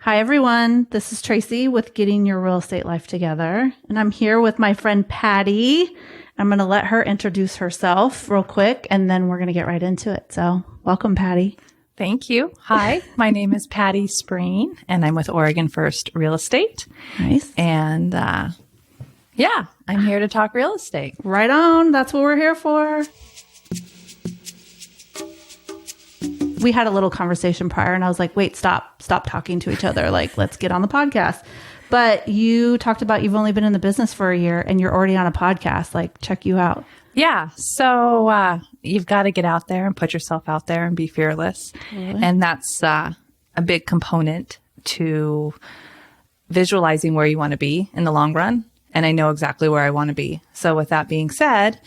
Hi, everyone. This is Tracy with Getting Your Real Estate Life Together. And I'm here with my friend Patti. I'm going to let her introduce herself real quick, and then we're going to get right into it. So welcome, Patti. Thank you. Hi, my name is Patti Spreen, and I'm with Oregon First Real Estate. Nice. And I'm here to talk real estate. Right on. That's what we're here for. We had a little conversation prior, and I was like, wait, stop talking to each other. Like, let's get on the podcast. But you talked about you've only been in the business for a year and you're already on a podcast. Like, check you out. Yeah. So you've got to get out there and put yourself out there and be fearless. Really? And that's a big component to visualizing where you want to be in the long run. And I know exactly where I want to be. So with that being said,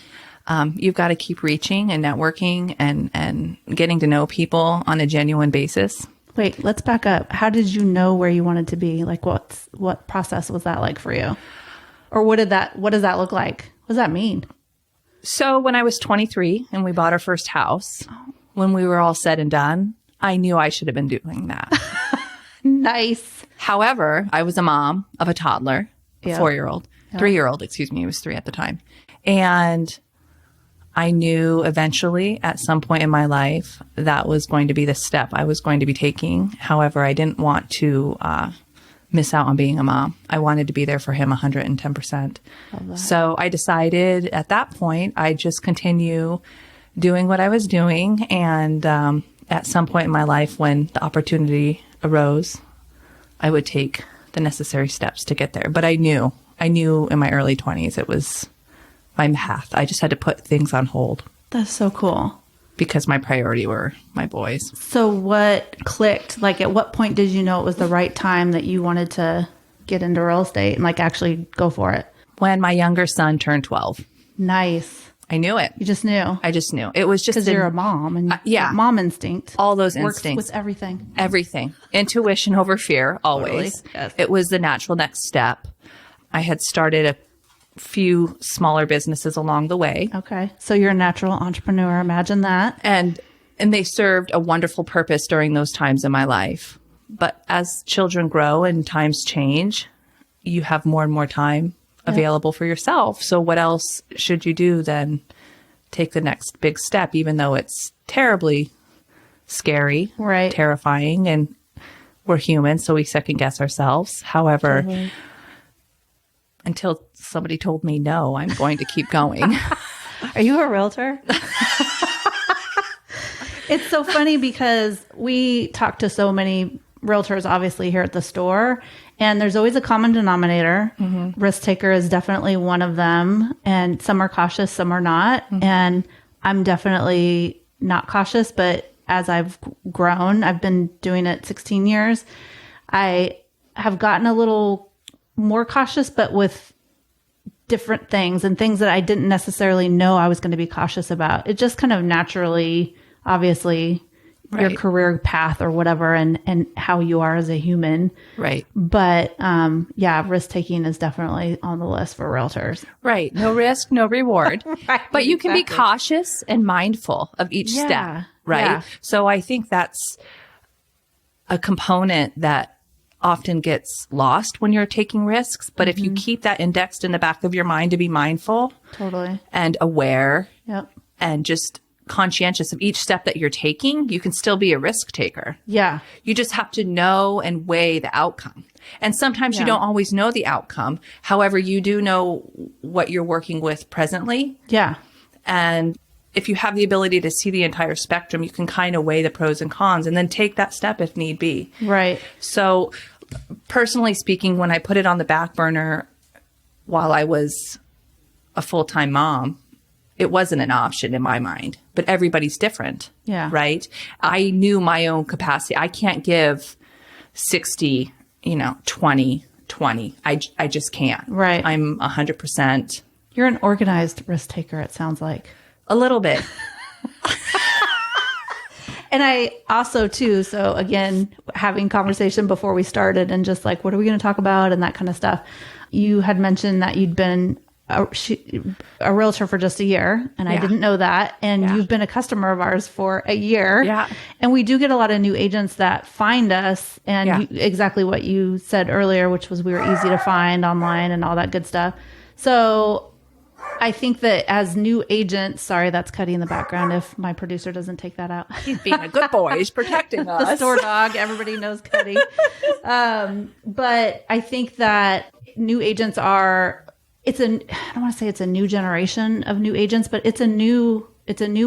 you've got to keep reaching and networking and getting to know people on a genuine basis. Wait, let's back up. How did you know where you wanted to be? Like, what process was that like for you? Or what does that look like? What does that mean? So when I was 23 and we bought our first house, when we were all said and done, I knew I should have been doing that. Nice. However, I was a mom of a toddler, Yeah. 4-year-old, Yeah. 3-year-old, excuse me. He was 3 at the time. And I knew eventually at some point in my life that was going to be the step I was going to be taking. However, I didn't want to miss out on being a mom. I wanted to be there for him 110%. So I decided at that point, I'd just continue doing what I was doing. And at some point in my life, when the opportunity arose, I would take the necessary steps to get there. But I knew in my early 20s, it was my path. I just had to put things on hold. That's so cool. Because my priority were my boys. So what clicked? Like, at what point did you know it was the right time that you wanted to get into real estate and like actually go for it? When my younger son turned 12. Nice. I knew it. You just knew. I just knew. It was just Because you're a mom and yeah. that mom instinct. All those works instincts. with everything. Everything. Intuition over fear, always. Totally. Yes. It was the natural next step. I had started a few smaller businesses along the way. Okay. So you're a natural entrepreneur. Imagine that. And they served a wonderful purpose during those times in my life. But as children grow and times change, you have more and more time available for yourself. So what else should you do than take the next big step, even though it's terribly scary, Right. terrifying, and we're human, so we second guess ourselves. However, Totally. until somebody told me no, I'm going to keep going. Are you a realtor? It's so funny because we talk to so many realtors, obviously, here at the store, and there's always a common denominator. Mm-hmm. Risk taker is definitely one of them, and some are cautious, some are not. Mm-hmm. And I'm definitely not cautious, but as I've grown, I've been doing it 16 years, I have gotten a little more cautious, but with different things and things that I didn't necessarily know I was going to be cautious about. It just kind of naturally, obviously, your career path or whatever, and how you are as a human. Right. But risk taking is definitely on the list for realtors. Right. No risk, no reward. Right, but you can be exactly. cautious and mindful of each step. Right. Yeah. So I think that's a component that often gets lost when you're taking risks. But if you keep that indexed in the back of your mind to be mindful Totally. and aware Yep. and just conscientious of each step that you're taking, you can still be a risk taker. Yeah. You just have to know and weigh the outcome. And sometimes you don't always know the outcome. However, you do know what you're working with presently. Yeah. And if you have the ability to see the entire spectrum, you can kind of weigh the pros and cons and then take that step if need be. Right. So personally speaking, when I put it on the back burner while I was a full-time mom, it wasn't an option in my mind, but everybody's different. Yeah. Right. I knew my own capacity. I can't give 60, 20, 20. I just can't. Right. I'm 100%. You're an organized risk taker, it sounds like. A little bit. And I also too, so again, having conversation before we started and just like, what are we going to talk about and that kind of stuff. You had mentioned that you'd been a realtor for just a year, and I didn't know that. And you've been a customer of ours for a year. Yeah. And we do get a lot of new agents that find us, and exactly what you said earlier, which was we were easy to find online and all that good stuff. So I think that as new agents, sorry, that's Cuddy in the background if my producer doesn't take that out. He's being a good boy. He's protecting us. The store dog. Everybody knows Cuddy. But I think that new agents I don't want to say it's a new generation of new agents, but it's a new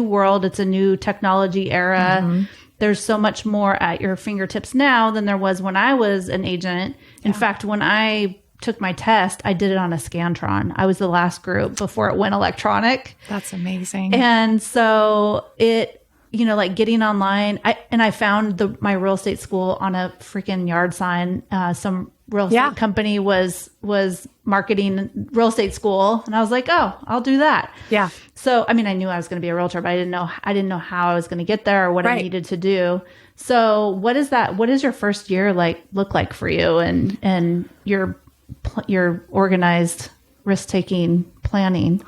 world. It's a new technology era. Mm-hmm. There's so much more at your fingertips now than there was when I was an agent. In fact, when I took my test, I did it on a Scantron. I was the last group before it went electronic. That's amazing. And so like getting online, I found my real estate school on a freaking yard sign. Some real estate company was marketing real estate school, and I was like, oh, I'll do that. Yeah. So, I mean, I knew I was going to be a realtor, but I didn't know how I was going to get there or what I needed to do. So what does your first year look like for you and your organized risk-taking planning?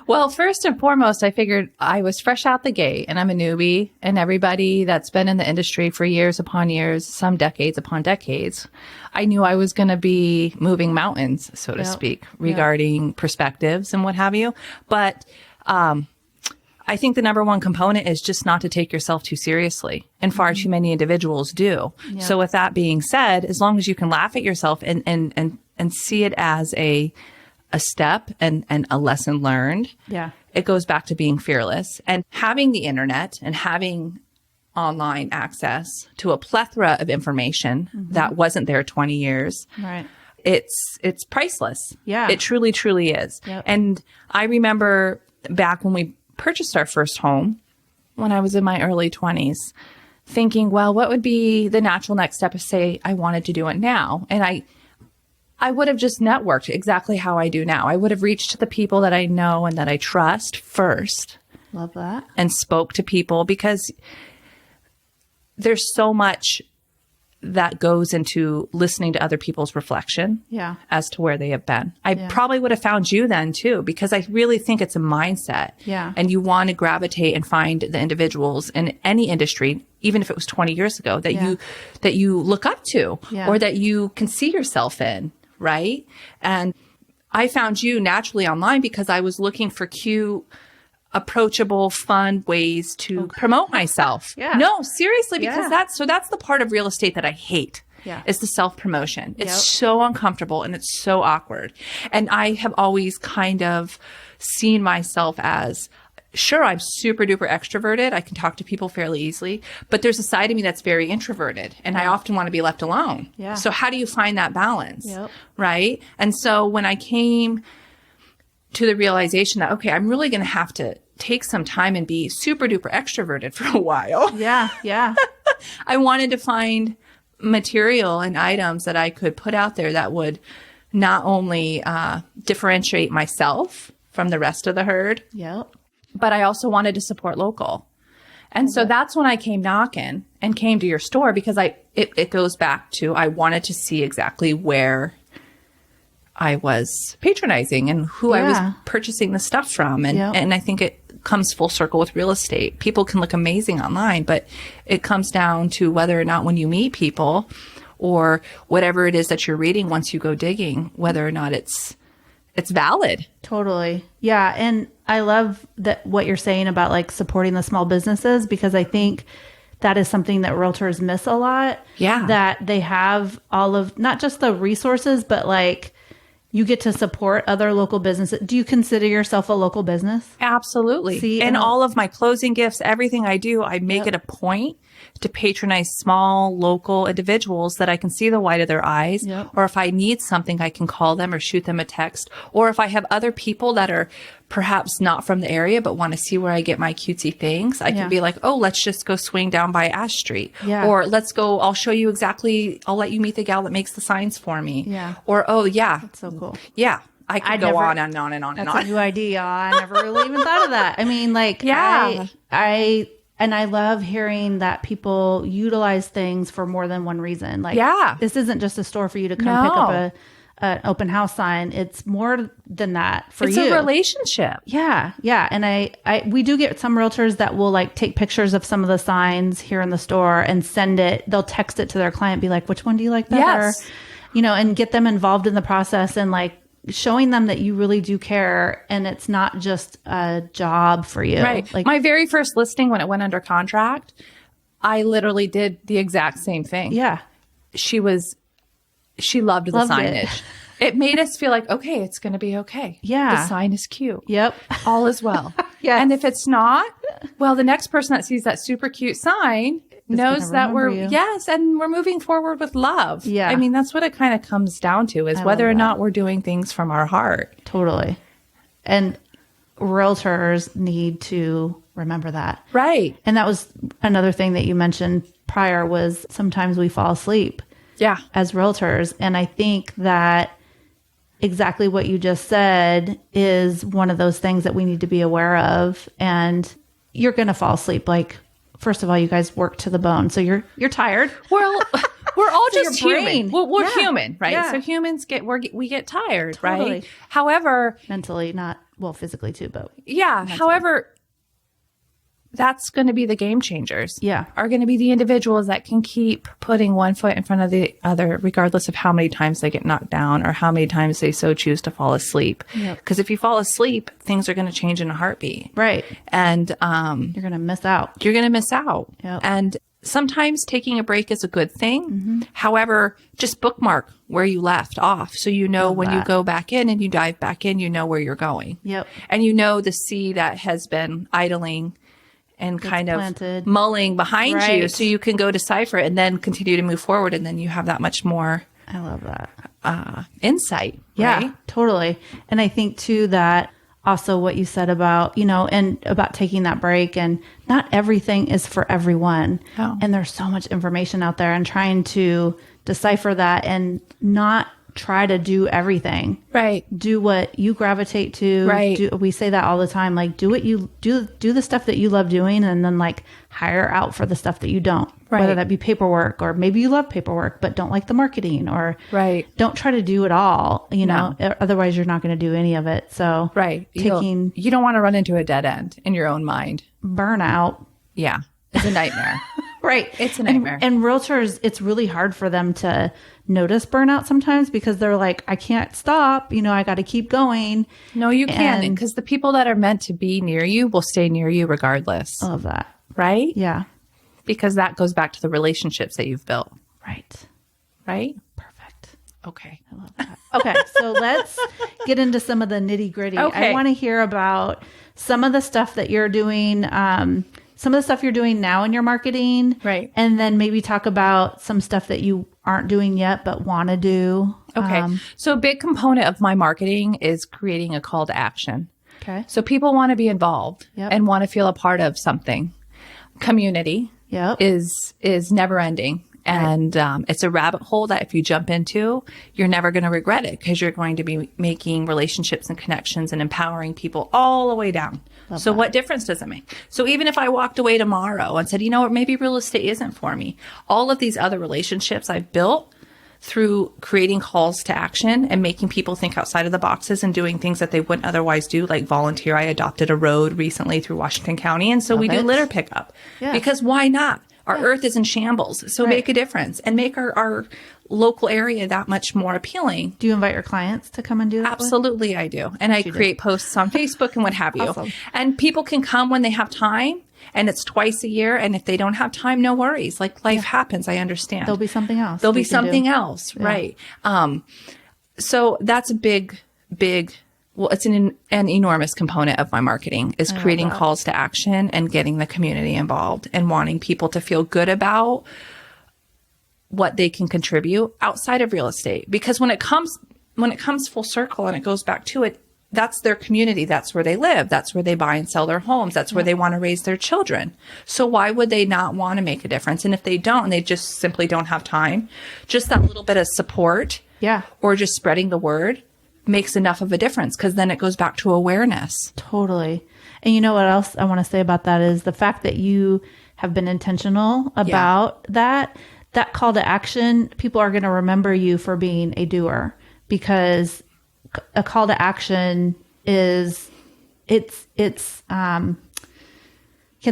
Well, first and foremost, I figured I was fresh out the gate and I'm a newbie, and everybody that's been in the industry for years upon years, some decades upon decades, I knew I was going to be moving mountains, so to speak, regarding perspectives and what have you. But I think the number one component is just not to take yourself too seriously, and far too many individuals do. Yeah. So with that being said, as long as you can laugh at yourself and see it as a step and a lesson learned, it goes back to being fearless and having the internet and having online access to a plethora of information that wasn't there 20 years. Right. It's priceless. Yeah. It truly, truly is. Yep. And I remember back when we purchased our first home, when I was in my early 20s, thinking, well, what would be the natural next step if, say, I wanted to do it now? And I would have just networked exactly how I do now. I would have reached the people that I know and that I trust first. Love that. And spoke to people, because there's so much that goes into listening to other people's reflection as to where they have been. I probably would have found you then too, because I really think it's a mindset. Yeah. And you want to gravitate and find the individuals in any industry, even if it was 20 years ago, that you look up to or that you can see yourself in. Right. And I found you naturally online because I was looking for cute, approachable, fun ways to promote myself. No, seriously, because that's the part of real estate that I hate. Is the self-promotion. It's so uncomfortable and it's so awkward. And I have always kind of seen myself as, sure, I'm super duper extroverted. I can talk to people fairly easily, but there's a side of me that's very introverted, and I often want to be left alone. So how do you find that balance? Right? And so when I came to the realization that, okay, I'm really going to have to take some time and be super duper extroverted for a while. I wanted to find material and items that I could put out there that would not only differentiate myself from the rest of the herd, but I also wanted to support local. And so that's when I came knocking and came to your store, because it goes back to, I wanted to see exactly where I was patronizing and who I was purchasing the stuff from. And I think it comes full circle with real estate. People can look amazing online, but it comes down to whether or not when you meet people or whatever it is that you're reading once you go digging, whether or not it's valid. Totally. Yeah. And I love that what you're saying about supporting the small businesses, because I think that is something that realtors miss a lot. That they have all of, not just the resources, but you get to support other local businesses. Do you consider yourself a local business? Absolutely. See, and all of my closing gifts, everything I do, I make it a point to patronize small local individuals that I can see the white of their eyes. Or if I need something, I can call them or shoot them a text. Or if I have other people that are perhaps not from the area but want to see where I get my cutesy things, I can be like, oh, let's just go swing down by Ash Street. Or let's go, I'll show you exactly, I'll let you meet the gal that makes the signs for me. Or, oh, That's so cool. I could go on and on and on and on. That's a new idea. I never really even thought of that. I mean, I love hearing that people utilize things for more than one reason. This isn't just a store for you to come pick up an open house sign. It's more than that for It's you. a relationship. Yeah. Yeah. And we do get some realtors that will like take pictures of some of the signs here in the store and send it. They'll text it to their client, be like, which one do you like better? Yes. You know, and get them involved in the process and like showing them that you really do care and it's not just a job for you. Right. Like My very first listing when it went under contract, I literally did the exact same thing. yeah. She loved the signage. It made us feel like, okay, it's going to be okay. Yeah. The sign is cute. Yep. All is well. Yes. And if it's not, well, the next person that sees that super cute sign knows that remember we're, you. yes, and we're moving forward with love. Yeah. I mean, that's what it kind of comes down to is whether or not we're doing things from our heart. Totally. And realtors need to remember that. Right. And that was another thing that you mentioned prior was sometimes we fall asleep Yeah. as realtors. And I think that exactly what you just said is one of those things that we need to be aware of. And you're going to fall asleep. Like, first of all, you guys work to the bone. So you're tired. Well, we're all So just your human. brain. Well, we're Yeah. human, right? Yeah. So humans we get tired, Totally. right? However, Mentally, not, well, physically too, but yeah. However, that's going to be the game changers. Yeah. Are going to be the individuals that can keep putting one foot in front of the other, regardless of how many times they get knocked down or how many times they so choose to fall asleep. Yep. Because if you fall asleep, things are going to change in a heartbeat. right. And You're going to miss out. you're going to miss out. Yep. And sometimes taking a break is a good thing. Mm-hmm. However, just bookmark where you left off. So you know when you that. go back in and you dive back in, you know where you're going. Yep. And you know the seed that has been idling and kind of planted. mulling behind you Right. so you can go decipher it and then continue to move forward. And then you have that much more I love that. insight. Yeah, Right? totally. And I think too that also what you said about, you know, and about taking that break and not everything is for everyone. No. And there's so much information out there and trying to decipher that and not try to do everything. Right. Do what you gravitate to. Right. We say that all the time. Like do what you do the stuff that you love doing and then like hire out for the stuff that you don't. Right. Whether that be paperwork or maybe you love paperwork but don't like the marketing or Right. don't try to do it all, you know, No. otherwise you're not going to do any of it. So Right. taking You don't want to run into a dead end in your own mind. burnout. Yeah. It's a nightmare. Right. It's a nightmare. And realtors, it's really hard for them to notice burnout sometimes because they're like, I can't stop, you know, I got to keep going. No, you can't, And- because the people that are meant to be near you will stay near you regardless, I love that. right? Yeah. Because that goes back to the relationships that you've built, Right. right? Perfect. Okay. I love that. Okay. So let's get into some of the nitty gritty. Okay. I want to hear about some of the stuff that you're doing, some of the stuff you're doing now in your marketing. Right. And then maybe talk about some stuff that you aren't doing yet, but want to do. Okay. So a big component of my marketing is creating a call to action. Okay. So people want to be involved Yep. and want to feel a part of something. Community Yep. is never ending. And it's a rabbit hole that if you jump into, you're never going to regret it because you're going to be making relationships and connections and empowering people all the way down. So what difference does it make? So even if I walked away tomorrow and said, you know what, maybe real estate isn't for me, all of these other relationships I've built through creating calls to action and making people think outside of the boxes and doing things that they wouldn't otherwise do, like volunteer. I adopted a road recently through Washington County. And so we do it. litter pickup Yes. because why not? Our earth is in shambles. So make a difference and make our local area that much more appealing. Do you invite your clients to come and do that? with? Absolutely, I do. And I create posts on Facebook and what have you. Awesome. And people can come when they have time. And it's twice a year. And if they don't have time, no worries. Like life happens. I understand. There'll be something else. There'll we be can do. something else. Right. So that's a big, well, it's an enormous component of my marketing is creating calls to action and getting the community involved and wanting people to feel good about what they can contribute outside of real estate. Because when it comes full circle and it goes back to it, that's their community. That's where they live. That's where they buy and sell their homes. That's where they want to raise their children. So why would they not want to make a difference? And if they don't, and they just simply don't have time, just that little bit of support Yeah. or just spreading the word makes enough of a difference because then it goes back to awareness. Totally. And you know what else I want to say about that is the fact that you have been intentional about that call to action, people are going to remember you for being a doer because a call to action is can't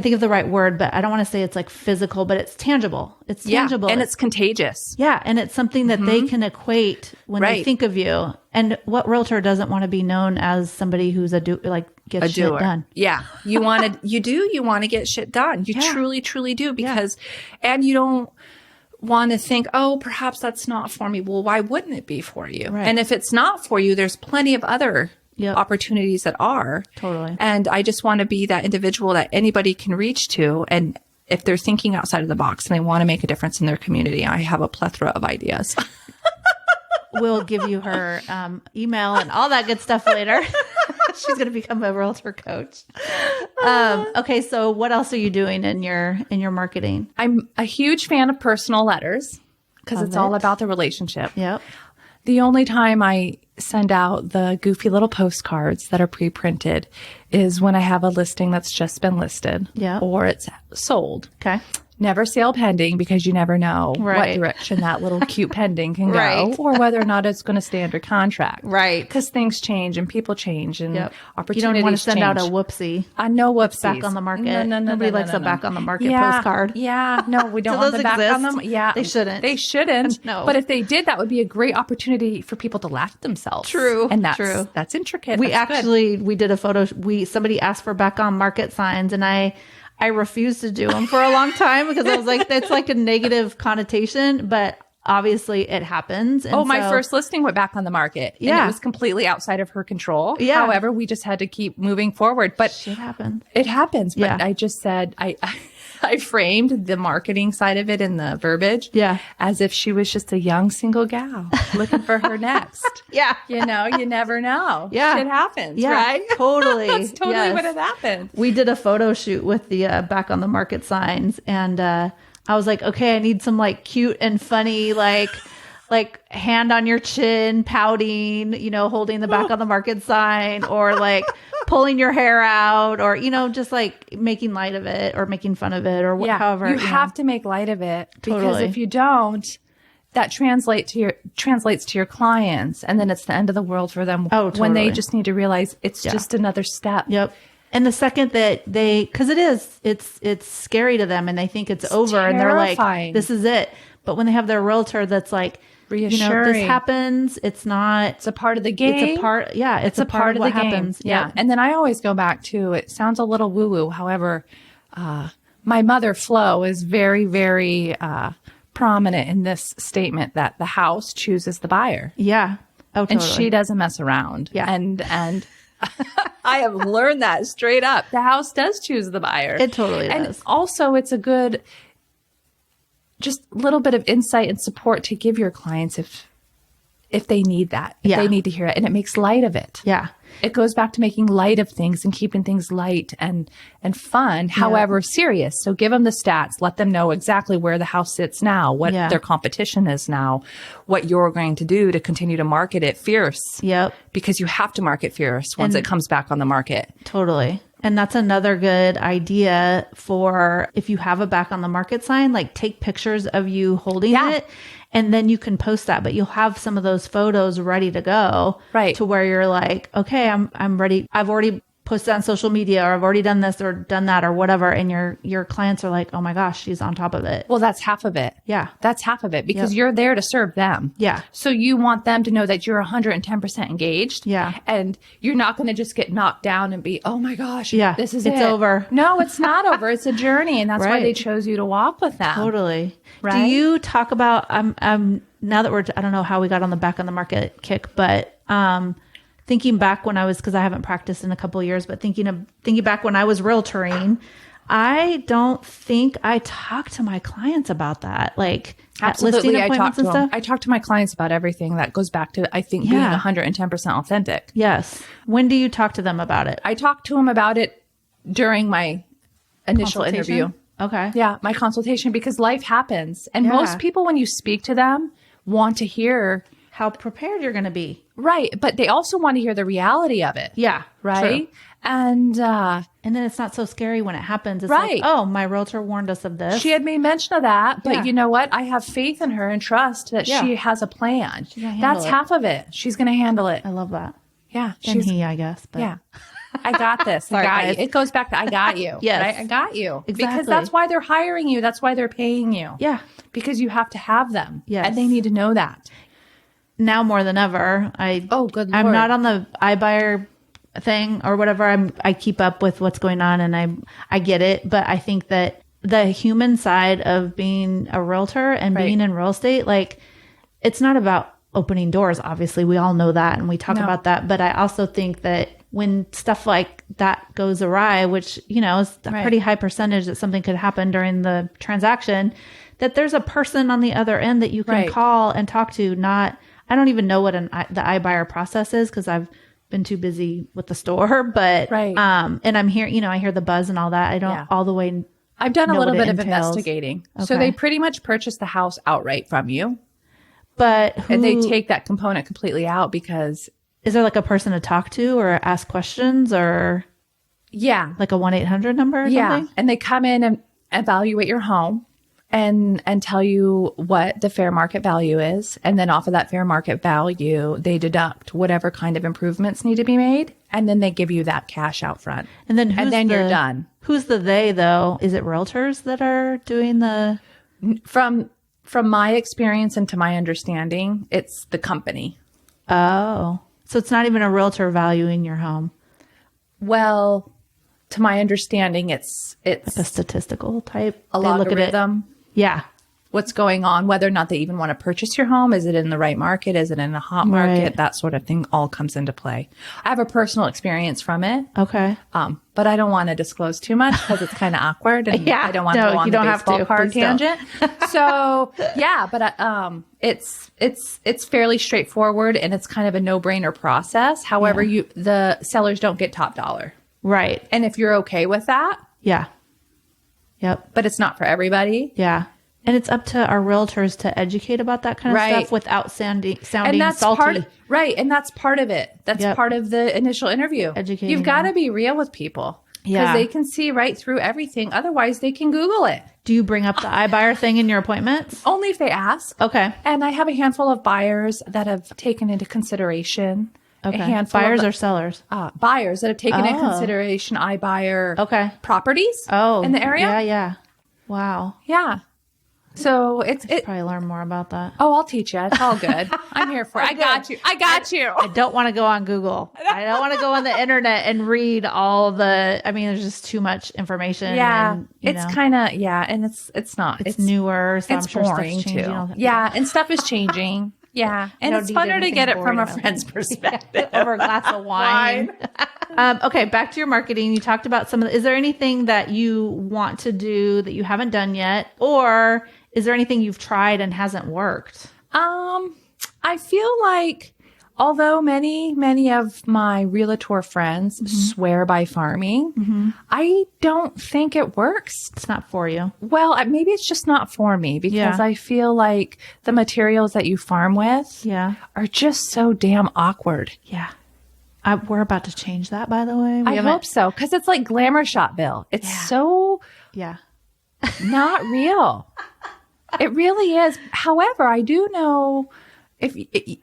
think of the right word, but I don't want to say it's like physical, but it's tangible. It's tangible. And it's contagious. Yeah. And it's something that they can equate when they think of you. And what realtor doesn't want to be known as somebody who's gets shit done? Yeah. You want to get shit done. You truly, truly do because, and you don't want to think, oh, perhaps that's not for me. Well, why wouldn't it be for you? Right. And if it's not for you, there's plenty of other opportunities that are. Totally. And I just want to be that individual that anybody can reach to. And if they're thinking outside of the box and they want to make a difference in their community, I have a plethora of ideas. We'll give you her email and all that good stuff later. She's going to become a realtor coach. Okay. So what else are you doing in your marketing? I'm a huge fan of personal letters because it's all about the relationship. Yep. The only time I send out the goofy little postcards that are pre-printed is when I have a listing that's just been listed or it's sold. Okay. Never sale pending because you never know what Right. direction that little cute pending can Right. go or whether or not it's going to stay under contract. Right. Because things change and people change and opportunities You don't want to send change. out a whoopsie. I know whoopsies. Back on the market. No, Nobody likes a back on the market yeah, postcard. Yeah. No, we don't Do want those the back on exist? them. Yeah. They shouldn't. They shouldn't. No. But if they did, that would be a great opportunity for people to laugh at themselves. True. And that's True. That's intricate. We That's good. actually, we did a photo. Somebody asked for back on market signs and I refused to do them for a long time because I was like, that's like a negative connotation, but obviously it happens. And my first listing went back on the market. And Yeah. it was completely outside of her control. Yeah. However, we just had to keep moving forward. But shit happens. it happens. But Yeah. I just said, I framed the marketing side of it in the verbiage as if she was just a young single gal looking for her next. Yeah. You know, you never know. Yeah. Shit happens, Yeah, right? totally. That's totally Yes. what had happened. We did a photo shoot with the back on the market signs and I was like, okay, I need some like cute and funny like hand on your chin, pouting, holding the back on the market sign or like pulling your hair out or, just like making light of it or making fun of it or however. You have to make light of it because Totally. if you don't, that translates to your clients and then it's the end of the world for them when they totally. just need to realize it's just another step. Yep. And the second that because it's scary to them and they think it's over terrifying. and they're like, this is it. But when they have their realtor that's like, reassuring. this happens. It's not. It's a part of the game. It's a part. Yeah. It's a part of what the game. happens. Yeah. Yep. And then I always go back to, it sounds a little woo woo. However, my mother Flo is very, very, prominent in this statement that the house chooses the buyer. Yeah. Oh, totally. And she doesn't mess around. Yeah. And I have learned that straight up. The house does choose the buyer. It totally and does. Also, it's a good, just little bit of insight and support to give your clients if they need that, if they need to hear it, and it makes light of it. Yeah. It goes back to making light of things and keeping things light and fun, however serious. So give them the stats, let them know exactly where the house sits now, what their competition is now, what you're going to do to continue to market it fierce. Yep. Because you have to market fierce once it comes back on the market. Totally. And that's another good idea for if you have a back on the market sign, like take pictures of you holding it and then you can post that, but you'll have some of those photos ready to go. Right. To where you're like, okay, I'm ready. I've already posted on social media or I've already done this or done that or whatever. And your clients are like, oh my gosh, she's on top of it. Well, that's half of it. Yeah. That's half of it because you're there to serve them. Yeah. So you want them to know that you're 110% engaged. Yeah. And you're not going to just get knocked down and be, oh my gosh, this is it's it. over. No, it's not over. It's a journey. And that's why Right. they chose you to walk with them. Totally. Right? Do you talk about, now that I don't know how we got on the back on the market kick, but, thinking back when because I haven't practiced in a couple of years, but thinking back when I was realtoring, I don't think I talked to my clients about that. Like at listing appointments and stuff. I talk to my clients about everything that goes back to, I think, being 110% authentic. Yes. When do you talk to them about it? I talk to them about it during my initial interview. Okay. Yeah, my consultation, because life happens. And most people, when you speak to them, want to hear how prepared you're going to be. Right. But they also want to hear the reality of it. Yeah. Right. True. And then it's not so scary when it happens. It's right. like, oh, my realtor warned us of this. She had made mention of that, but Yeah. you know what? I have faith in her and trust that Yeah. she has a plan. She's gonna handle That's it. half of it. She's going to handle it. I love that. Yeah. And he, I guess. But. Yeah. I got this. Sorry, I got guys. you. It goes back to I got you. Yes. Right? I got you. Exactly. Because that's why they're hiring you. That's why they're paying you. Yeah. Because you have to have them. Yes. And they need to know that. Now more than ever, Good Lord. I'm not on the iBuyer thing or whatever. I keep up with what's going on and I get it. But I think that the human side of being a realtor and Right. being in real estate, like it's not about opening doors. Obviously, we all know that and we talk about that. But I also think that when stuff like that goes awry, which, you know, is a Right. pretty high percentage that something could happen during the transaction, that there's a person on the other end that you can Right. call and talk to. I don't even know what the iBuyer process is because I've been too busy with the store, but, Right. and I'm here, you know, I hear the buzz and all that. I don't Yeah. all the way. I've done a know little what bit it of entails. investigating. So Okay. they pretty much purchase the house outright from you. But And they take that component completely out because, is there like a person to talk to or ask questions or yeah. like a 1-800 number or something? And they come in and evaluate your home and tell you what the fair market value is. And then off of that fair market value, they deduct whatever kind of improvements need to be made. And then they give you that cash out front. And then you're done. Who's the they though? Is it realtors that are doing the? From my experience and to my understanding, it's the company. Oh, so it's not even a realtor valuing your home. Well, to my understanding, it's Like a statistical type. a They look at it. logarithm. Yeah. What's going on, whether or not they even want to purchase your home. Is it in the right market? Is it in a hot market? Right. That sort of thing all comes into play. I have a personal experience from it. Okay. But I don't want to disclose too much because it's kind of awkward and Yeah. I don't want to No, go on you the don't have baseball to. card Please don't. tangent. So yeah, but it's fairly straightforward and it's kind of a no-brainer process. However, the sellers don't get top dollar. Right. And if you're okay with that, Yeah. Yep. but it's not for everybody. Yeah. And it's up to our realtors to educate about that kind of Right. stuff without sounding And that's salty. right. And that's part of it. That's Yep. part of the initial interview. Educating You've got to them. be real with people. Yeah. Because they can see right through everything. Otherwise, they can Google it. Do you bring up the iBuyer thing in your appointments? Only if they ask. Okay. And I have a handful of buyers that have taken into consideration. Okay. A handful Buyers of or sellers? buyers that have taken into Oh. consideration iBuyer Okay. properties Oh. in the area. Yeah. Yeah. Wow. Yeah. So it's Probably learn more about that. Oh, I'll teach you. It's all good. I'm here for it. I got you. I got you. I don't want to go on Google. I don't want to go on the internet and read all the. I mean, there's just too much information. Yeah, and, it's kind of and it's not. it's newer. So It's I'm sure stuff's boring changing all too. the- Yeah, and stuff is changing. Yeah, and don't it's need funner to anything get it from boring a about friend's perspective. over a glass of wine. Okay, back to your marketing. You talked about some of the, is there anything that you want to do that you haven't done yet? Or is there anything you've tried and hasn't worked? I feel like although many of my realtor friends swear by farming, I don't think it works. It's not for you. Well, maybe it's just not for me because Yeah. I feel like the materials that you farm with Yeah. are just so damn awkward. Yeah. We're about to change that, by the way. I hope so because it's like glamour shot, Bill. It's so Yeah. not real. It really is. However, I do know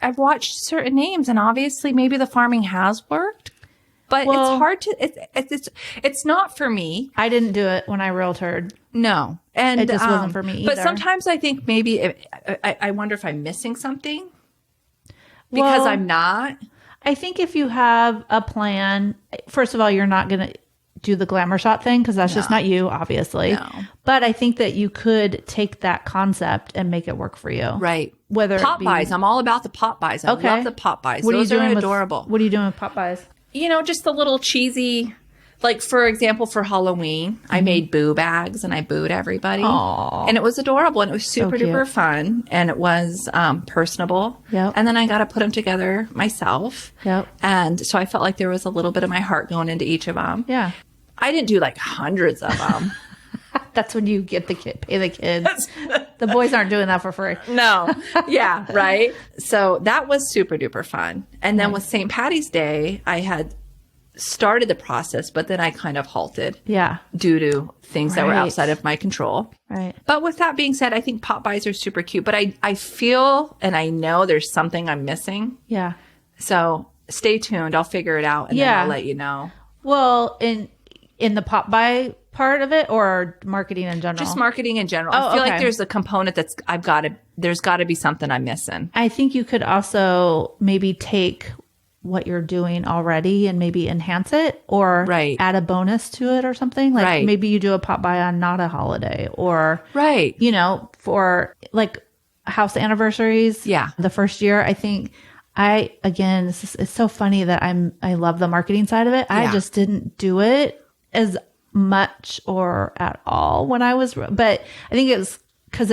I've watched certain names and obviously maybe the farming has worked, but Well- it's hard to, it's not for me. I didn't do it when I realtored. No. And It just wasn't for me But either. sometimes I think maybe I wonder if I'm missing something because Well, I'm not. I think if you have a plan, first of all, you're not going to do the glamour shot thing because that's just not you, obviously. No. But I think that you could take that concept and make it work for you. Right. Whether it Pop be- buys. I'm all about the pop buys. I Okay. love the pop buys. What Those are you are doing adorable. What are you doing with pop buys? Just the little cheesy, like for example, for Halloween, I made boo bags and I booed everybody. Aw. And it was adorable and it was super cute. duper fun and it was personable. Yep. And then I got to put them together myself. Yep. And so I felt like there was a little bit of my heart going into each of them. Yeah. I didn't do like hundreds of them. That's when you get the kid, pay the kids. The boys aren't doing that for free. No. Yeah. Right. So that was super duper fun. And then with St. Patty's Day, I had started the process, but then I kind of halted. Yeah. Due to things that were Right. outside of my control. Right. But with that being said, I think pop buys are super cute, but I feel and I know there's something I'm missing. Yeah. So stay tuned. I'll figure it out and then I'll let you know. Well, in the pop buy part of it or marketing in general? Just marketing in general. Oh, I feel okay. like there's a component there's got to be something I'm missing. I think you could also maybe take what you're doing already and maybe enhance it or Right. add a bonus to it or something. Like Right. maybe you do a pop by on not a holiday or, Right. you know, for like house anniversaries. Yeah. The first year, I think it's so funny that I love the marketing side of it. I Yeah. just didn't do it as much or at all when I was, but I think it was because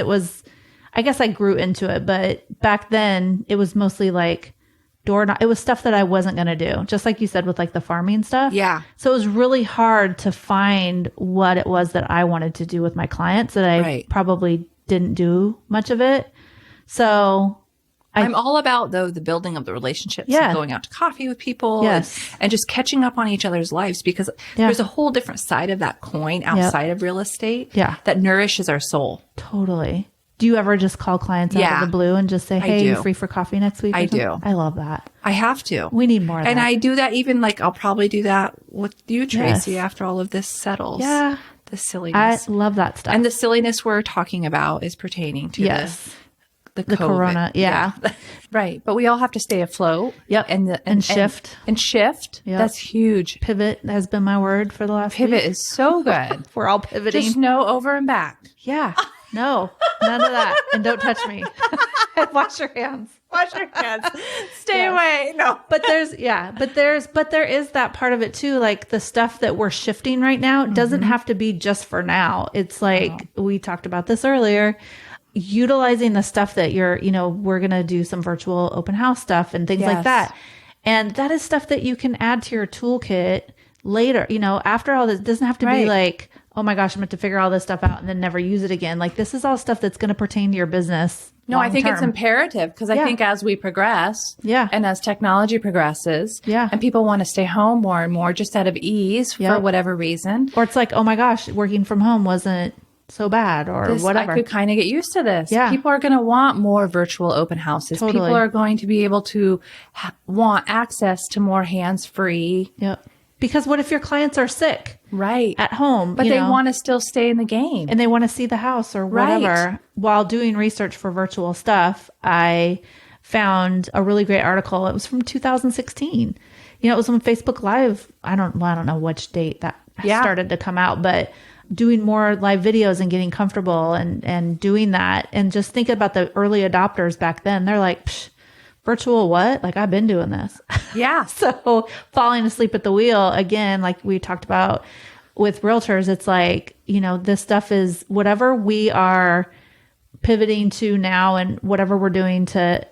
I guess I grew into it, but back then it was mostly like it was stuff that I wasn't going to do. Just like you said with like the farming stuff. Yeah. So it was really hard to find what it was that I wanted to do with my clients that I Right. probably didn't do much of it. So I'm all about though the building of the relationships Yeah. and going out to coffee with people Yes. and just catching up on each other's lives because Yeah. there's a whole different side of that coin outside of real estate Yeah. that nourishes our soul. totally. Do you ever just call clients out Yeah. of the blue and just say, hey, do. you free for coffee next week? or I something? do. I love that. I have to. We need more of And that. I do that even like I'll probably do that with you, Tracy, Yes. after all of this settles. Yeah. The I silliness. love that stuff. And the silliness we're talking about is pertaining to yes. the The COVID. corona. Yeah. Right. But we all have to stay afloat. Yep. And shift. And shift. Yep. That's huge. Pivot has been my word for the last Pivot week. is so good. We're all pivoting. Just no over and back. Yeah. No, none of that. And don't touch me. Wash your hands. Wash your hands. Stay Yes. away. No. But there is that part of it too. Like the stuff that we're shifting right now doesn't have to be just for now. It's like we talked about this earlier, utilizing the stuff that we're going to do some virtual open house stuff and things like Yes. that. And that is stuff that you can add to your toolkit later, after all this. It doesn't have to be Right. like, oh my gosh, I'm going to figure all this stuff out and then never use it again. Like this is all stuff that's going to pertain to your business. No, I think it's long-term. imperative because I Yeah. think as we progress Yeah. and as technology progresses Yeah. and people want to stay home more and more just out of ease for Yep. whatever reason. Or it's like, oh my gosh, working from home wasn't so bad or whatever. I could kind of get used to this. Yeah. People are going to want more virtual open houses. Totally. People are going to be able to want access to more hands-free. Yep. Because what if your clients are sick Right. at home? But they want to still stay in the game. and they want to see the house or whatever. Right. While doing research for virtual stuff, I found a really great article. It was from 2016. It was on Facebook Live. I don't know which date that started to come out, but doing more live videos and getting comfortable and doing that. And just think about the early adopters back then. They're like, psh, virtual what? Like I've been doing this. Yeah. So falling asleep at the wheel again, like we talked about with realtors, it's like, this stuff is whatever we are pivoting to now and whatever we're doing to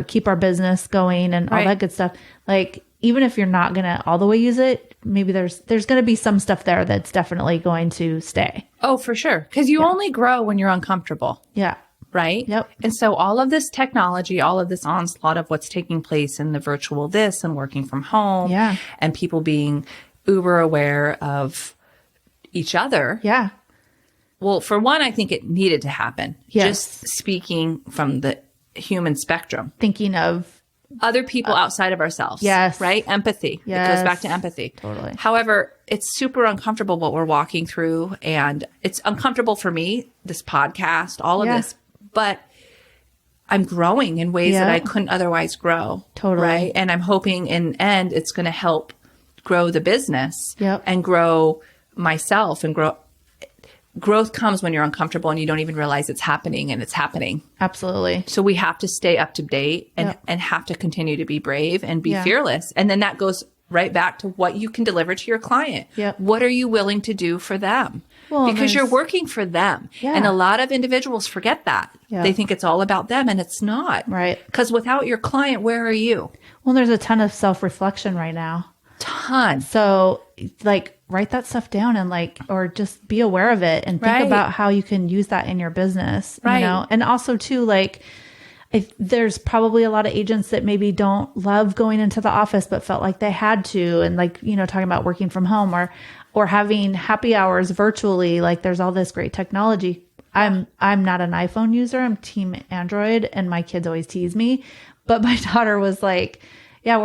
keep our business going and all Right. that good stuff. Like, even if you're not going to all the way use it, maybe there's going to be some stuff there that's definitely going to stay. Oh, for sure. Because you only grow when you're uncomfortable. Yeah. Right? Yep. And so all of this technology, all of this onslaught of what's taking place in the virtual this and working from home Yeah. and people being uber aware of each other. Yeah. Well, for one, I think it needed to happen. Yes. Just speaking from the human spectrum. Thinking of, Other people outside of ourselves. Yes. Right? Empathy. It Yes. goes back to empathy. Totally. However, it's super uncomfortable what we're walking through. And it's uncomfortable for me, this podcast, all of Yeah. this. But I'm growing in ways that Yeah. I couldn't otherwise grow. Totally. Right? And I'm hoping in the end it's going to help grow the business Yep. and grow myself and grow. Growth comes when you're uncomfortable and you don't even realize it's happening, and it's happening. absolutely. So we have to stay up to date and, Yep. and have to continue to be brave and be Yeah. fearless. And then that goes right back to what you can deliver to your client. Yep. What are you willing to do for them? Well, because you're there's- working for them. Yeah. And a lot of individuals forget that. Yeah. They think it's all about them, and it's not. Right. Because without your client, where are you? Well, there's a ton of self-reflection right now. Ton. So like write that stuff down and like, or just be aware of it and think Right. about how you can use that in your business, Right. you know? And also too, like, there's probably a lot of agents that maybe don't love going into the office, but felt like they had to. And like, you know, talking about working from home or having happy hours virtually, like there's all this great technology. I'm not an iPhone user. I'm team Android, and my kids always tease me. But my daughter was like, yeah, they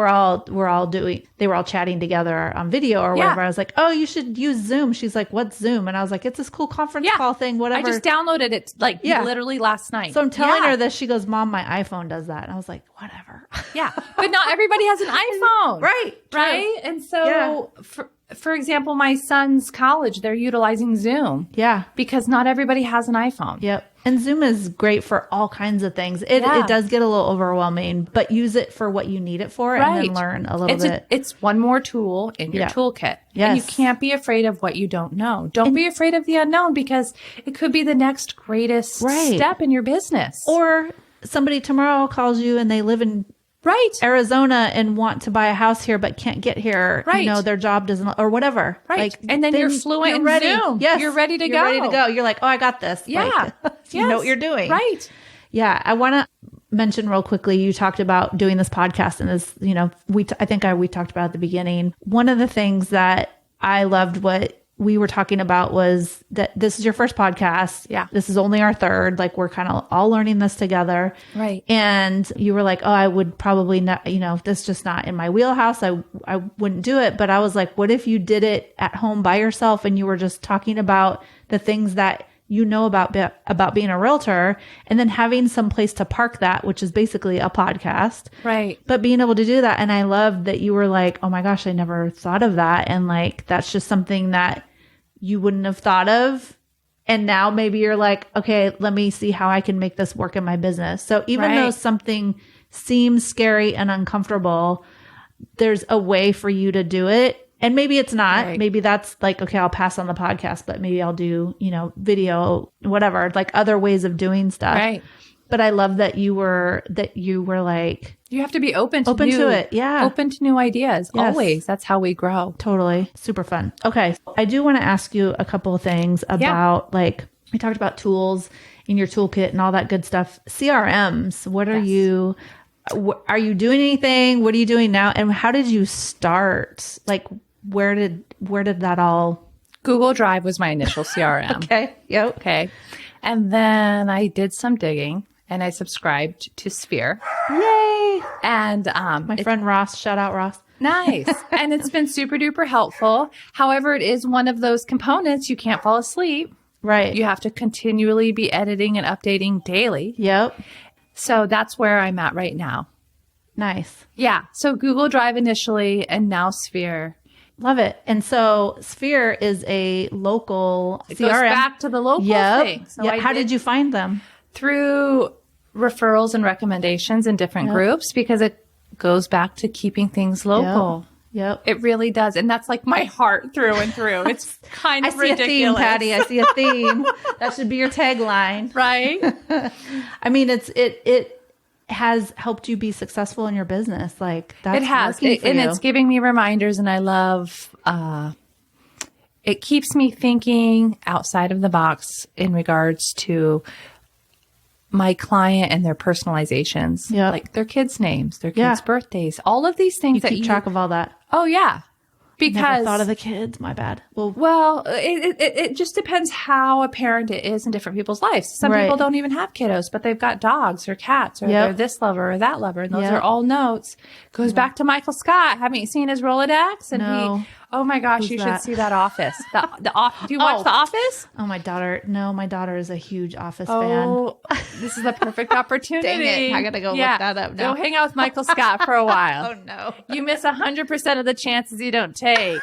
were all chatting together on video or whatever. I was like, oh, you should use Zoom. She's like, what's Zoom? And I was like, it's this cool conference call thing, whatever. I just downloaded it like literally last night. So I'm telling her this. She goes, Mom, my iPhone does that. And I was like, whatever. Yeah. But not everybody has an iPhone. Right. Right. And so for example, my son's college, they're utilizing Zoom. Yeah. Because not everybody has an iPhone. Yep. And Zoom is great for all kinds of things. It does get a little overwhelming, but use it for what you need it for and then learn a little bit. It's one more tool in your toolkit. Yes. And you can't be afraid of what you don't know. Don't be afraid of the unknown, because it could be the next greatest step in your business. Or somebody tomorrow calls you and they live in Arizona and want to buy a house here but can't get here. Right. You know, their job doesn't, or whatever. Right. Like, and then you're fluent in ready. Zoom. Yes. You're ready to You're go. ready to go. You're like, oh, I got this. Yeah. Like, you know what you're doing. Right. Yeah. I want to mention real quickly, you talked about doing this podcast, and this, you know, we talked about at the beginning. One of the things that I loved what we were talking about was that this is your first podcast. Yeah. This is only our third. Like, we're kind of all learning this together. Right. And you were like, oh, I would probably not, you know, this is just not in my wheelhouse. I wouldn't do it. But I was like, what if you did it at home by yourself and you were just talking about the things that you know about being a realtor, and then having some place to park that, which is basically a podcast. Right. But being able to do that. And I loved that you were like, oh my gosh, I never thought of that. And like, that's just something that you wouldn't have thought of. And now maybe you're like, okay, let me see how I can make this work in my business. So even though something seems scary and uncomfortable, there's a way for you to do it. And maybe it's not. Right. Maybe that's like, okay, I'll pass on the podcast, but maybe I'll do, you know, video, whatever, like other ways of doing stuff. Right. But I love that you were like, you have to be open to it. Yeah. Open to new ideas. Yes. Always. That's how we grow. Totally. Super fun. Okay. I do want to ask you a couple of things about like, we talked about tools in your toolkit and all that good stuff. CRMs. What are you doing anything? What are you doing now? And how did you start? Like, where did that all? Google Drive was my initial CRM. Okay. Yep. Okay. And then I did some digging and I subscribed to Sphere. Yay. And my friend Ross, shout out Ross. Nice. And it's been super duper helpful. However, it is one of those components you can't fall asleep. Right. You have to continually be editing and updating daily. Yep. So that's where I'm at right now. Nice. Yeah. So Google Drive initially, and now Sphere. Love it. And so Sphere is a local CRM. It goes back to the local thing. So how did you find them? Through referrals and recommendations in different groups, because it goes back to keeping things local. Yep. It really does. And that's like my heart through and through. It's kind of ridiculous. I see a theme, Patty. I see a theme. That should be your tagline. Right? I mean, it has helped you be successful in your business. Like, that's it has. and it's giving me reminders, and I love it keeps me thinking outside of the box in regards to my client and their personalizations, like their kids' names, their kids' birthdays, all of these things. You keep track of all that. Oh yeah, because never thought of the kids. My bad. Well, it just depends how apparent it is in different people's lives. Some people don't even have kiddos, but they've got dogs or cats, or they're this lover or that lover, and those are all notes. Goes back to Michael Scott. Haven't you seen his Rolodex? And oh my gosh, you should see that Office. Do you watch The Office? Oh, my daughter. No, my daughter is a huge Office fan. Oh, this is the perfect opportunity. Dang it. I got to go look that up now. Go hang out with Michael Scott for a while. Oh, no. You miss 100% of the chances you don't take.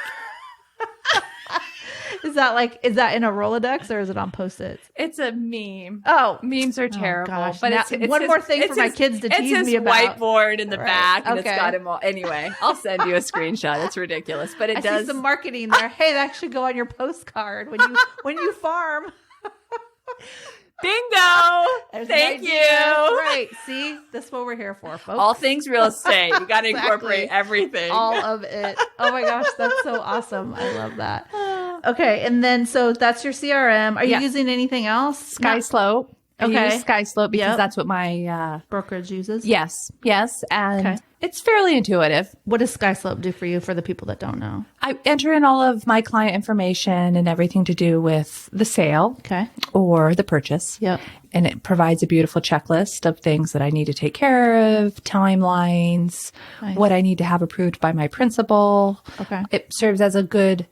Is that in a Rolodex or is it on Post-its? It's a meme. Oh, memes are terrible. Gosh. But now, it's one more thing for my kids to tease me about. It's his whiteboard in the back, and okay. it's got him all. Anyway, I'll send you a screenshot. It's ridiculous, but I see some marketing there. Hey, that should go on your postcard when you farm. Bingo! Thank you. Right. right. See, that's what we're here for, folks. All things real estate. You got to Exactly. incorporate everything. All of it. Oh my gosh, that's so awesome. I love that. Okay, and then so that's your CRM. Are you Yeah. using anything else? Sky Slope. Okay. I use Sky Slope because Yep. that's what my Brokerage uses? yes, and Okay. it's fairly intuitive. What does SkySlope do for you for the people that don't know? I enter in all of my client information and everything to do with the sale Okay. or the purchase. Yep. And it provides a beautiful checklist of things that I need to take care of, timelines, Nice. what I need to have approved by my principal. Okay. It serves as a good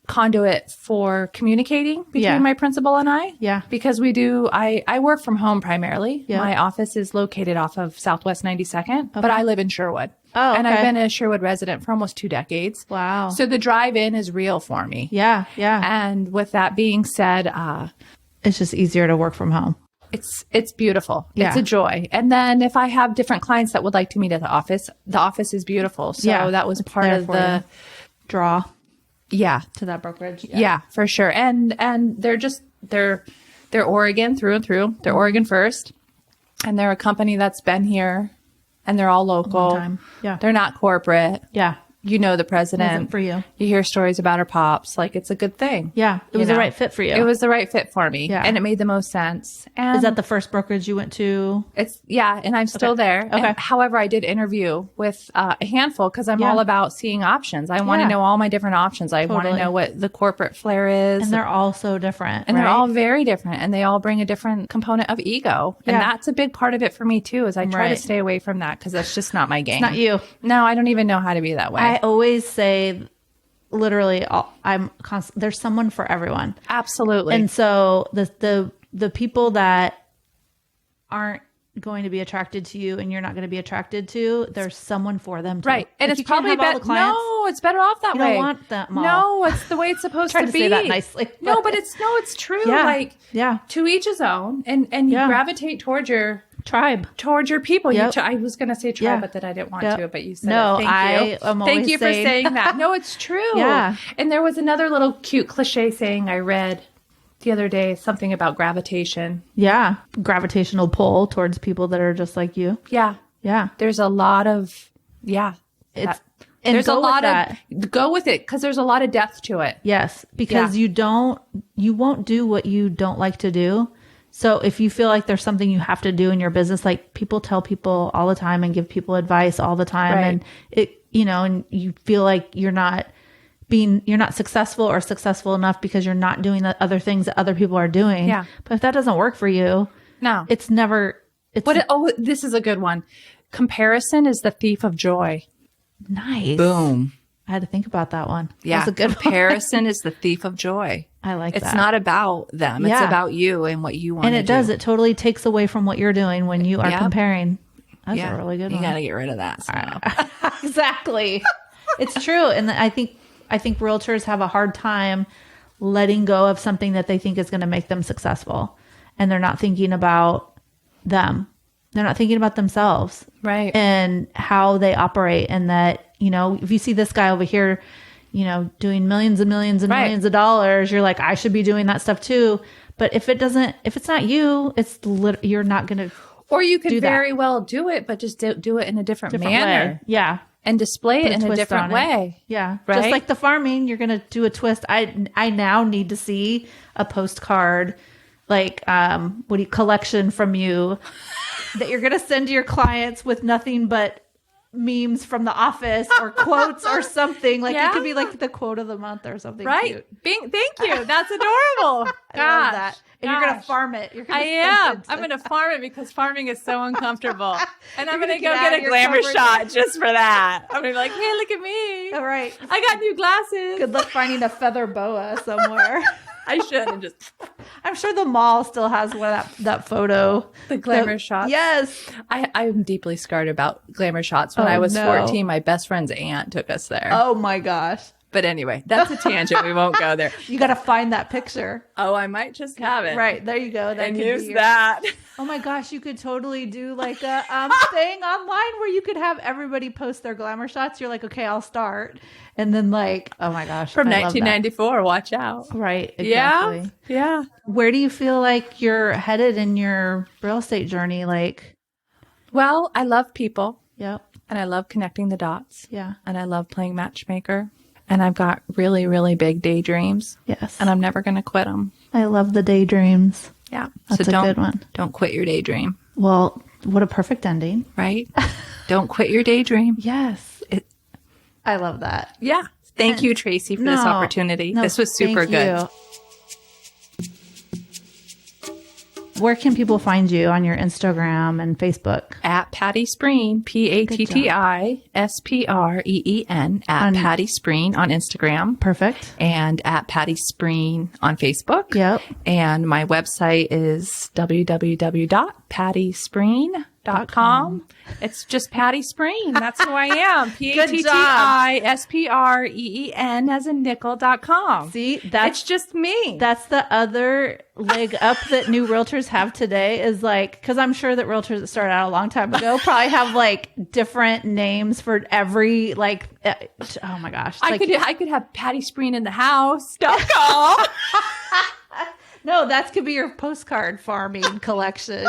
conduit for communicating between Yeah. my principal and I. Yeah. Because I work from home primarily. Yeah. My office is located off of Southwest 92nd, but I live in Sherwood. Oh, And I've okay. been a Sherwood resident for almost 2 decades. Wow. So the drive in is real for me. Yeah. Yeah. And with that being said, It's just easier to work from home. it's beautiful. Yeah. It's a joy. And then if I have different clients that would like to meet at the office is beautiful. So Yeah. that was It's part there of for the Draw yeah. to that brokerage. Yeah, for sure. And they're Oregon through and through. They're Oregon first. And they're a company that's been here and they're all local. Long time. Yeah. They're not corporate. Yeah. You know the president. Wasn't for you. You hear stories about her pops. Like it's a good thing. Yeah. It was You the know? right fit for you. It was the right fit for me. Yeah. And it made the most sense. And Is that the first brokerage you went to? and I'm still there. Okay. And, however, I did interview with a handful because I'm Yeah. all about seeing options. I want Yeah. to know all my different options. I want to Totally. know what the corporate flair is. And they're all so different. And they're right? all very different and they all bring a different component of ego. And Yeah. that's a big part of it for me too, is I try Right. to stay away from that because that's just not my game. not you. No, I don't even know how to be that way. I always say, literally, there's someone for everyone. Absolutely. And so the people that aren't going to be attracted to you and you're not going to be attracted to, there's someone for them too. right. And Like, it's you can't probably have all better. the clients. No, it's better off that You way. don't want them all. No, it's the way it's supposed Tried to to be. say that nicely. No, but it's true. Yeah. Like Yeah. to each his own and you Yeah. gravitate towards your Tribe. people. Yep. I was going to say tribe, Yeah. but then I didn't want Yep. to, but you said No, it. Thank I you. am Thank always you for saying- saying that. No, it's true. Yeah. And there was another little cute cliche saying I read the other day, something about gravitation. Yeah. Gravitational pull towards people that are just like you. Yeah. Yeah. There's a lot of, It's that- and there's go a with lot that. of, go with it because there's a lot of depth to it. Yes, because Yeah. you won't do what you don't like to do. So if you feel like there's something you have to do in your business, like people tell people all the time and give people advice all the time, Right. and and you feel like you're not successful or successful enough because you're not doing the other things that other people are doing. Yeah. But if that doesn't work for you, No. it's never, it's This is a good one. Comparison is the thief of joy. nice. Boom. I had to think about that one. Yeah. That's a good one. Comparison is the thief of joy. I like It's that. not about them. It's Yeah. about you and what you want And to it do. does. It totally takes away from what you're doing when you are Yep. comparing. That's Yeah. a really good You one. got to get rid of that. somehow. Exactly. It's true. And I think realtors have a hard time letting go of something that they think is going to make them successful. And they're not thinking about them. They're not thinking about themselves. Right. And how they operate. And that, if you see this guy over here, doing millions and millions and Right. millions of dollars, you're like, I should be doing that stuff too. But if it's not you, you're not going to Or you could do that. very well do it, but just do it in a different manner way. Yeah. and display Put it in a twist different on it. way. Yeah. Right? Just like the farming, you're going to do a twist. I now need to see a postcard, like, collection from you that you're going to send to your clients with nothing but memes from the office or quotes or something. Like Yeah. it could be like the quote of the month or something. Right. Cute. Thank you. That's adorable. I love that. And you're going to Gosh. farm it. You're gonna I send am. it to- I'm going to farm it because farming is so uncomfortable. And I'm You're going to gonna go get out get of a your glamour comfort shot just for that. I'm going to be like, hey, look at me. All right. I got new glasses. Good luck finding a feather boa somewhere. I should and just I'm sure the mall still has one of that photo. the glamour shots. Yes. I'm deeply scarred about glamour shots. When Oh, I was no. 14, my best friend's aunt took us there. Oh my gosh. But anyway, that's a tangent. We won't go there. You got to find that picture. Oh, I might just have it. Right. There you go. That And could be use your- that. Oh my gosh. You could totally do like a thing online where you could have everybody post their glamour shots. You're like, okay, I'll start. And then like, oh my gosh. From I love that. 1994. Watch out. Right. Yeah. Exactly. Yeah. Where do you feel like you're headed in your real estate journey? Like, Well, I love people Yep. and I love connecting the dots. Yeah. And I love playing matchmaker. And I've got really, really big daydreams. Yes. And I'm never going to quit them. I love the daydreams. Yeah. That's a good one. Don't quit your daydream. Well, what a perfect ending. Right? Don't quit your daydream. Yes. I love that. Yeah. Thank you, Tracy, for this opportunity. No, this was super thank good. you. Where can people find you on your Instagram and Facebook? At Patti Spreen, PattiSpreen, at Patti Spreen on Instagram. Perfect. And at Patti Spreen on Facebook. Yep. And my website is www.pattispreen.com. It's just Patti Spreen. That's who I am. PattiSpreen as in nickel.com. See, it's just me. That's the other leg up that new realtors have today is like, because I'm sure that realtors that started out a long time ago probably have like different names for every like, oh my gosh. I could have Patti Spreen in the house.com. No, that could be your postcard farming collection.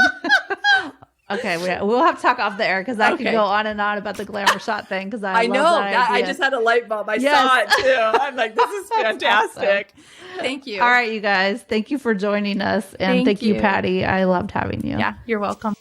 Okay, we'll have to talk off the air because I could go on and on about the glamour shot thing because I love that idea. I just had a light bulb. I saw it too. I'm like, this is fantastic. Awesome. Thank you. All right, you guys. Thank you for joining us. And thank you, Patti. I loved having you. Yeah, you're welcome.